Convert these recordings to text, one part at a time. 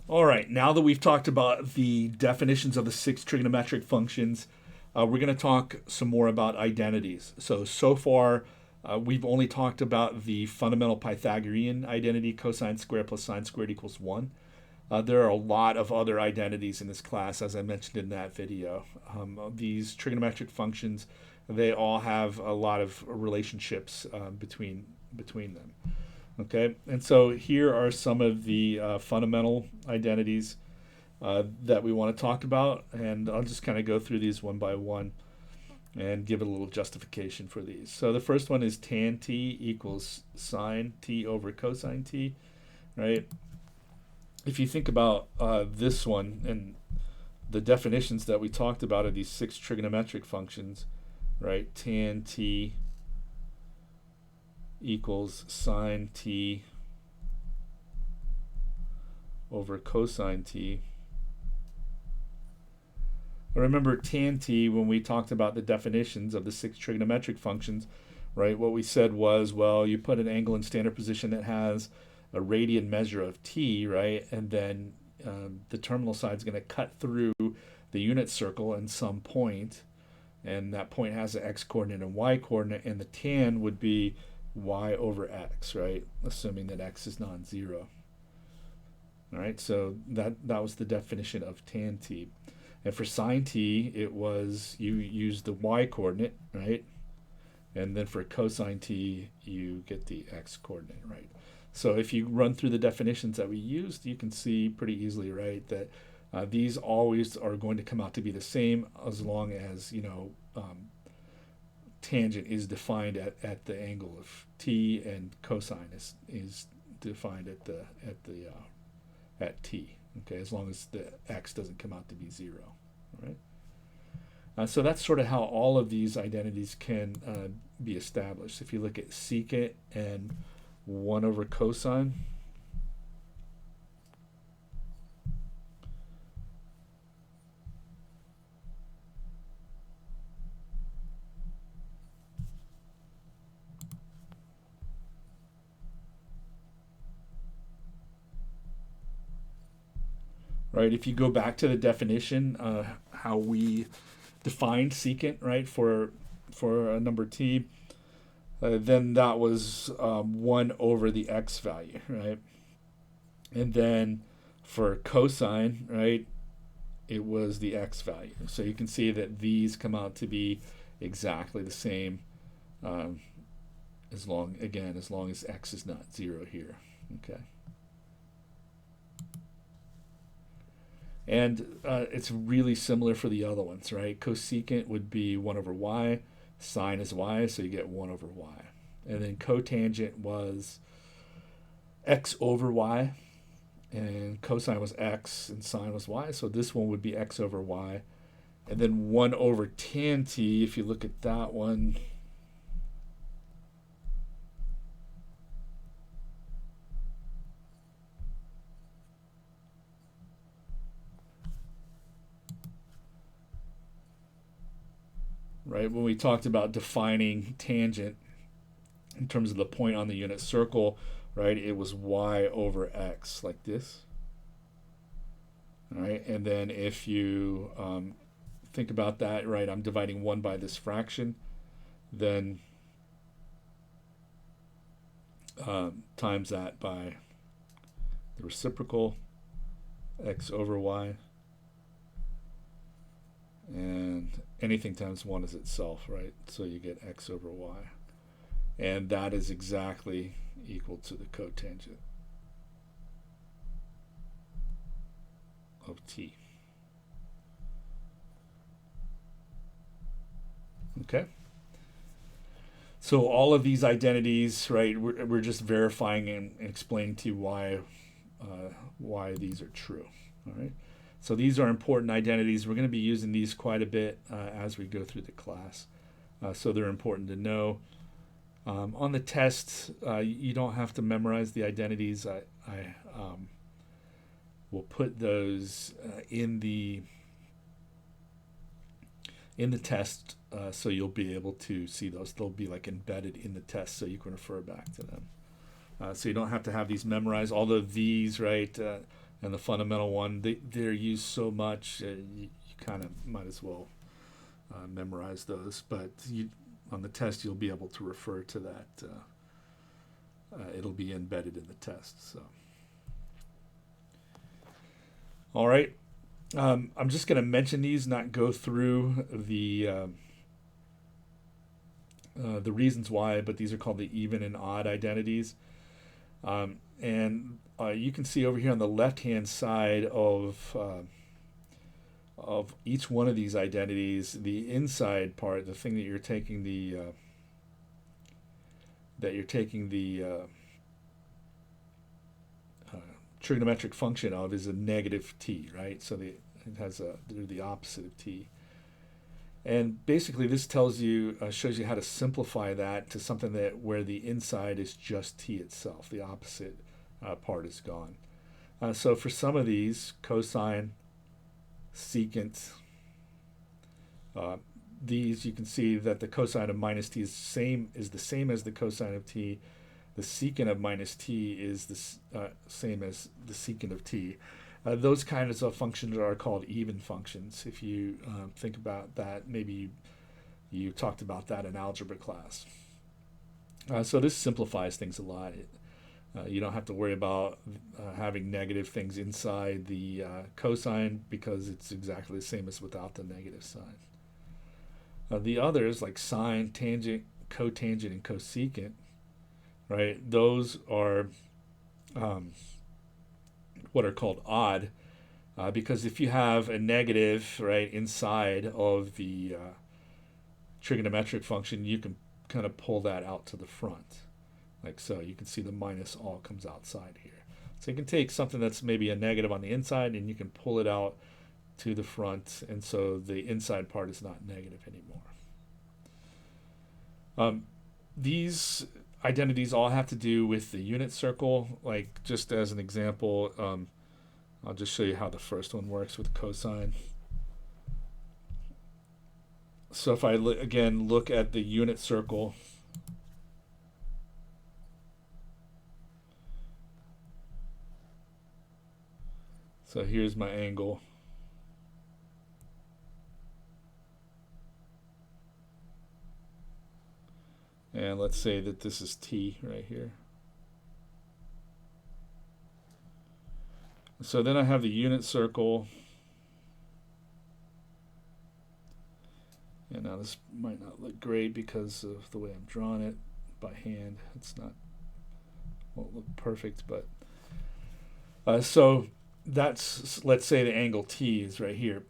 All right, now that we've talked about the definitions of the six trigonometric functions, we're going to talk some more about identities. So far, we've only talked about the fundamental Pythagorean identity, cosine squared plus sine squared equals 1. There are a lot of other identities in this class, as I mentioned in that video. These trigonometric functions, they all have a lot of relationships between them. Okay, and so here are some of the fundamental identities that we want to talk about, and I'll just kind of go through these one by one and give it a little justification for these. So the first one is tan t equals sine t over cosine t, right? If you think about this one and the definitions that we talked about of these six trigonometric functions, right? Tan t equals sine t over cosine t. Remember tan t, when we talked about the definitions of the six trigonometric functions, right? What we said was, well, you put an angle in standard position that has a radian measure of t, right? And then the terminal side is going to cut through the unit circle in some point, and that point has an x coordinate and y coordinate, and the tan would be y over x, right? Assuming that x is non-zero. All right, so that was the definition of tan t. And for sine t, it was you use the y coordinate, right? And then for cosine t, you get the x coordinate, right? So if you run through the definitions that we used, you can see pretty easily, right, that these always are going to come out to be the same as long as, tangent is defined at the angle of t, and cosine is defined at t. Okay, as long as the x doesn't come out to be 0. All right. So that's sort of how all of these identities can be established. If you look at secant and 1 over cosine, right? If you go back to the definition, how we defined secant, right, for a number t, then that was 1 over the x value, right? And then for cosine, right, it was the x value. So you can see that these come out to be exactly the same, as long as x is not 0 here. Okay. And it's really similar for the other ones, right? Cosecant would be 1 over y. Sine is y, so you get 1 over y. And then cotangent was x over y, and cosine was x, and sine was y. So this one would be x over y. And then 1 over tan t, if you look at that one, right, when we talked about defining tangent in terms of the point on the unit circle, right, it was y over x, like this. All right, and then if you think about that, right, I'm dividing 1 by this fraction, then times that by the reciprocal, x over y, and anything times 1 is itself, right? So you get x over y. And that is exactly equal to the cotangent of t. Okay? So all of these identities, right, we're just verifying and explaining to you why these are true. All right? So these are important identities. We're going to be using these quite a bit as we go through the class. So they're important to know. On the test, you don't have to memorize the identities. I will put those in the test, so you'll be able to see those. They'll be like embedded in the test, so you can refer back to them. So you don't have to have these memorized. Although these, right, and the fundamental one. They're used so much, you kind of might as well memorize those. But on the test, you'll be able to refer to that. It'll be embedded in the test. So, all right. I'm just going to mention these, not go through the reasons why, but these are called the even and odd identities. And you can see over here on the left-hand side of each one of these identities, the inside part, the thing that you're taking the trigonometric function of is a negative t, right? So it has they're the opposite of t. And basically, this tells you, shows you how to simplify that to something that where the inside is just t itself. The opposite part is gone. So for some of these, cosine, secant, these you can see that the cosine of minus t is the same as the cosine of t. The secant of minus t is the same as the secant of t. Those kinds of functions are called even functions. If you think about that, maybe you talked about that in algebra class. So this simplifies things a lot. You don't have to worry about having negative things inside the cosine because it's exactly the same as without the negative sign. The others, like sine, tangent, cotangent, and cosecant, right? Those are what are called odd, because if you have a negative right inside of the trigonometric function, you can kind of pull that out to the front, like so. You can see the minus all comes outside here. So you can take something that's maybe a negative on the inside and you can pull it out to the front, and so the inside part is not negative anymore. These identities all have to do with the unit circle. Like, just as an example, I'll just show you how the first one works with cosine. So if I again look at the unit circle, so here's my angle. And let's say that this is t right here. So then I have the unit circle. And now this might not look great because of the way I'm drawing it by hand. It's not, won't look perfect, but so that's, let's say the angle t is right here.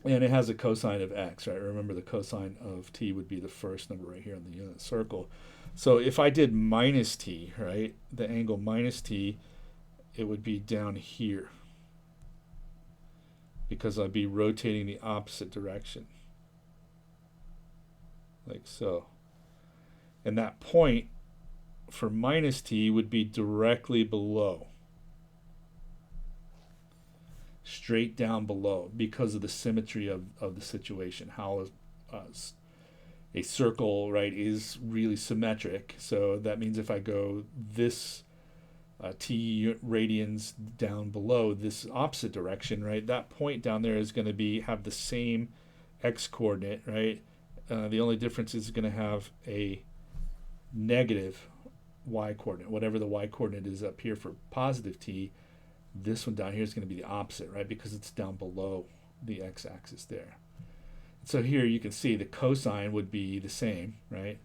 And it has a cosine of x, right? Remember, the cosine of t would be the first number right here on the unit circle. So if I did minus t, right, the angle minus t, it would be down here because I'd be rotating the opposite direction, like so. And that point for minus t would be directly below, straight down below, because of the symmetry of the situation, how a circle, right, is really symmetric. So that means if I go this t radians down below, this opposite direction, right, that point down there is going to have the same x coordinate, right? The only difference is going to have a negative y coordinate. Whatever the y coordinate is up here for positive t, this one down here is going to be the opposite, right? Because it's down below the x-axis there. So here you can see the cosine would be the same, right?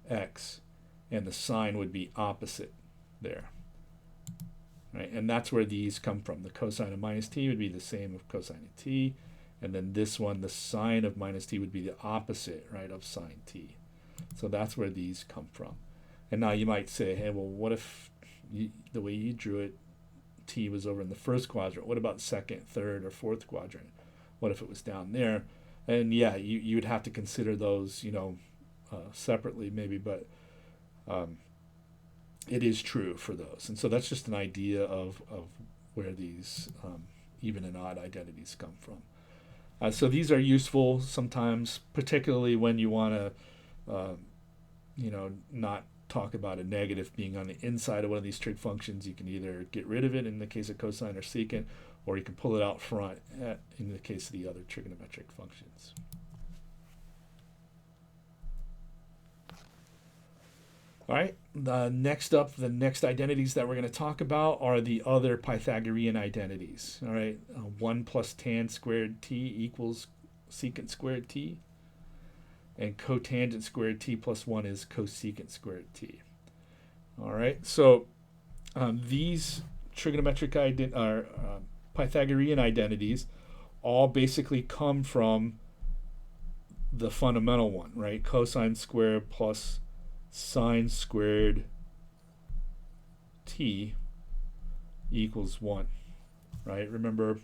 X, and the sine would be opposite there, right? And that's where these come from. The cosine of minus t would be the same of cosine of t, and then this one, the sine of minus t, would be the opposite, right, of sine t. So that's where these come from. And now you might say, hey, well, what if the way you drew it, t was over in the first quadrant? What about second, third, or fourth quadrant? What if it was down there? And yeah, you would have to consider those, separately maybe, but it is true for those. And so that's just an idea of where these even and odd identities come from. So these are useful sometimes, particularly when you want to, not talk about a negative being on the inside of one of these trig functions, you can either get rid of it in the case of cosine or secant, or you can pull it out front in the case of the other trigonometric functions. All right, next up, the next identities that we're going to talk about are the other Pythagorean identities. All right, 1 plus tan squared t equals secant squared t, and cotangent squared t plus 1 is cosecant squared t. All right, so these trigonometric Pythagorean identities all basically come from the fundamental one, right? Cosine squared plus sine squared t equals 1, right? Remember,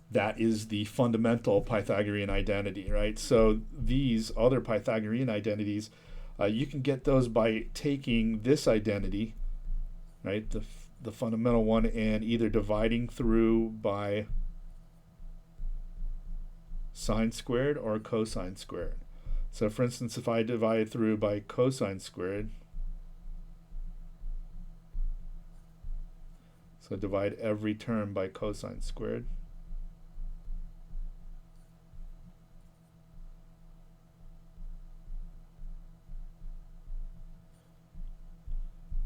that is the fundamental Pythagorean identity, right? So these other Pythagorean identities, you can get those by taking this identity, right, the fundamental one, and either dividing through by sine squared or cosine squared. So for instance, if I divide through by cosine squared, so divide every term by cosine squared,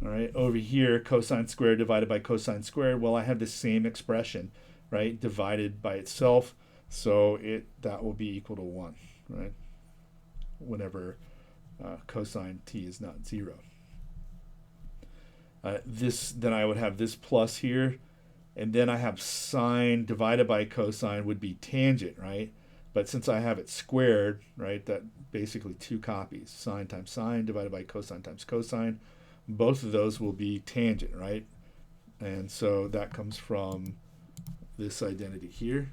all right, over here, cosine squared divided by cosine squared, well, I have the same expression, right, divided by itself, so that will be equal to 1, right, whenever cosine t is not 0. Then I would have this plus here, and then I have sine divided by cosine would be tangent, right? But since I have it squared, right, that basically 2 copies, sine times sine divided by cosine times cosine, both of those will be tangent, right? And so that comes from this identity here,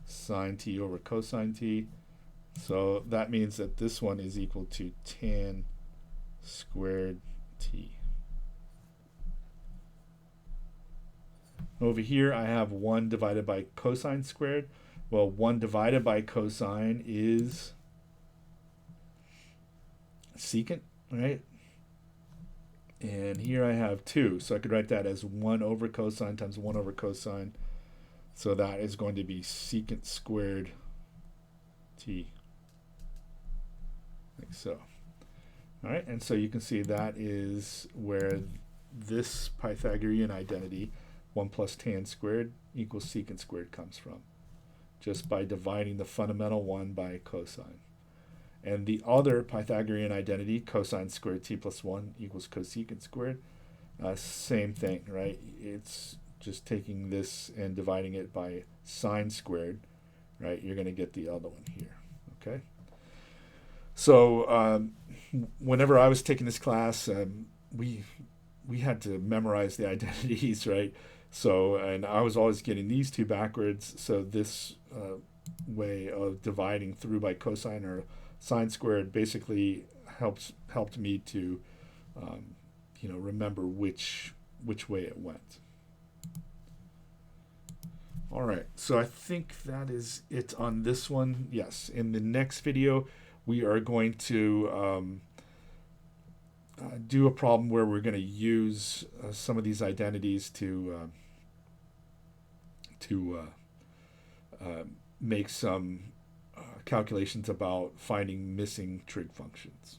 sine t over cosine t. So that means that this one is equal to tan squared t. Over here I have 1 divided by cosine squared. Well, 1 divided by cosine is secant, right? And here I have 2, so I could write that as 1 over cosine times 1 over cosine. So that is going to be secant squared t, like so. All right, and so you can see that is where this Pythagorean identity, 1 plus tan squared equals secant squared, comes from, just by dividing the fundamental one by cosine. And the other Pythagorean identity, cosine squared t plus 1 equals cosecant squared, same thing, right? It's just taking this and dividing it by sine squared, right? You're going to get the other one here, okay? So whenever I was taking this class, we had to memorize the identities, right? So, and I was always getting these 2 backwards, so this way of dividing through by cosine or sine squared basically helped me to remember which way it went. All right, so I think that is it on this one. Yes, in the next video we are going to do a problem where we're going to use some of these identities to make some calculations about finding missing trig functions.